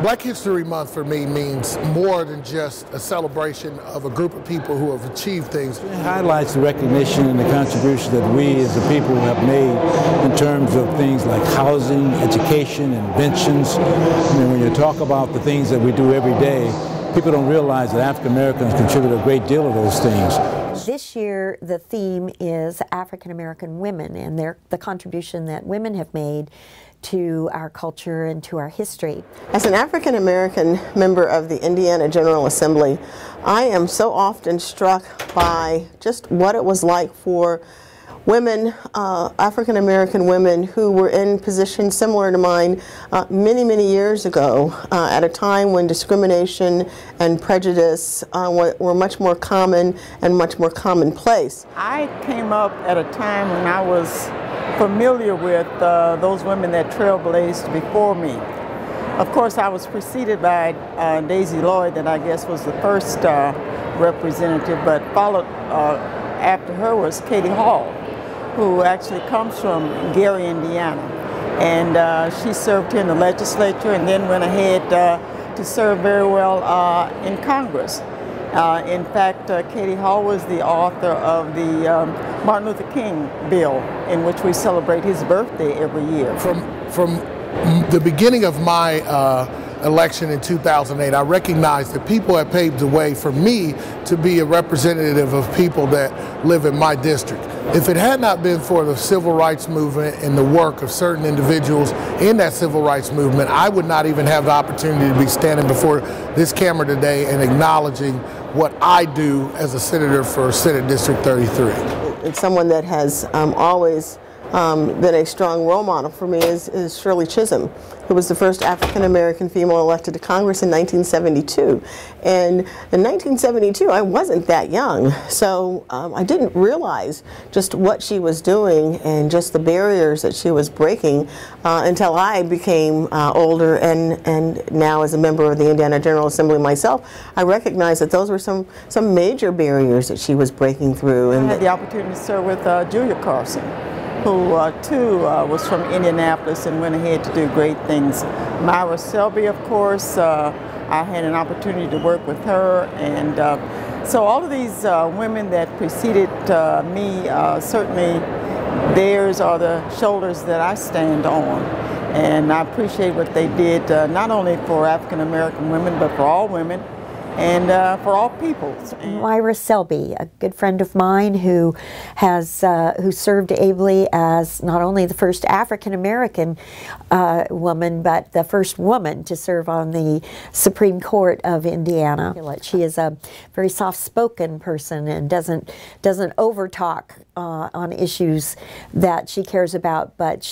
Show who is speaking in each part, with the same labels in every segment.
Speaker 1: Black History Month for me means more than just a celebration of a group of people who have achieved things.
Speaker 2: It highlights the recognition and the contribution that we as a people have made in terms of things like housing, education, inventions. I mean, when you talk about the things that we do every day, people don't realize that African Americans contribute a great deal of those things.
Speaker 3: This year the theme is African American women and the contribution that women have made to our culture and to our history.
Speaker 4: As an African American member of the Indiana General Assembly, I am so often struck by just what it was like for women, African American women who were in positions similar to mine many, many years ago, at a time when discrimination and prejudice were much more common and much more commonplace.
Speaker 5: I came up at a time when I was familiar with those women that trailblazed before me. Of course, I was preceded by Daisy Lloyd, that I guess was the first representative, but followed after her was Katie Hall, who actually comes from Gary, Indiana. And she served here in the legislature and then went ahead to serve very well in Congress. In fact, Katie Hall was the author of the Martin Luther King bill, in which we celebrate his birthday every year.
Speaker 1: From the beginning of my election in 2008, I recognized that people had paved the way for me to be a representative of people that live in my district. If it had not been for the civil rights movement and the work of certain individuals in that civil rights movement, I would not even have the opportunity to be standing before this camera today and acknowledging what I do as a senator for Senate District 33.
Speaker 4: It's someone that has always been a strong role model for me is Shirley Chisholm, who was the first African American female elected to Congress in 1972. And in 1972, I wasn't that young, so I didn't realize just what she was doing and just the barriers that she was breaking until I became older, and now as a member of the Indiana General Assembly myself, I recognize that those were some major barriers that she was breaking through.
Speaker 5: And I had the opportunity to serve with Julia Carson, who too was from Indianapolis and went ahead to do great things. Myra Selby, of course, I had an opportunity to work with her, and so all of these women that preceded me, certainly theirs are the shoulders that I stand on. And I appreciate what they did, not only for African American women, but for all women, and for all peoples.
Speaker 3: Myra Selby, a good friend of mine who has who served ably as not only the first African American woman, but the first woman to serve on the Supreme Court of Indiana. She is a very soft-spoken person and doesn't overtalk on issues that she cares about, but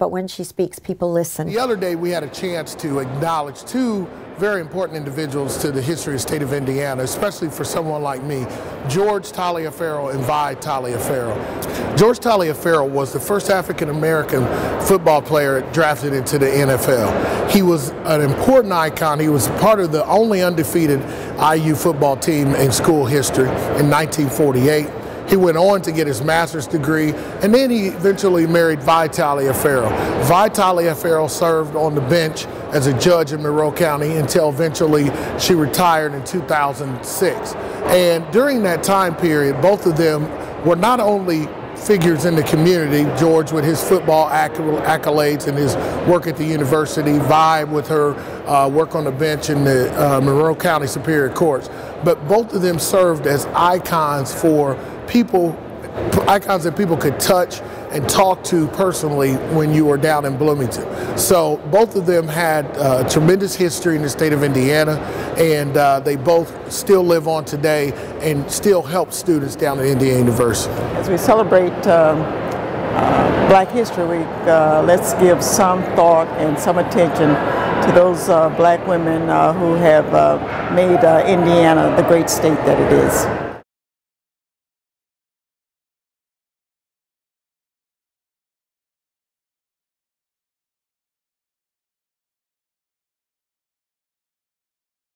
Speaker 3: when she speaks, people listen.
Speaker 1: The other day we had a chance to acknowledge two very important individuals to the history of the state of Indiana, especially for someone like me, George Taliaferro and Vi Taliaferro. George Taliaferro was the first African-American football player drafted into the NFL. He was an important icon. He was part of the only undefeated IU football team in school history in 1948. He went on to get his master's degree, and then he eventually married Vi Taliaferro. Vi Taliaferro served on the bench as a judge in Monroe County until eventually she retired in 2006. And during that time period, both of them were not only figures in the community, George with his football accolades and his work at the university, Vi with her work on the bench in the Monroe County Superior Courts, but both of them served as icons for people, icons that people could touch and talk to personally when you were down in Bloomington. So both of them had tremendous history in the state of Indiana, and they both still live on today and still help students down at Indiana University.
Speaker 5: As we celebrate Black History Week, let's give some thought and some attention to those black women who have made Indiana the great state that it is.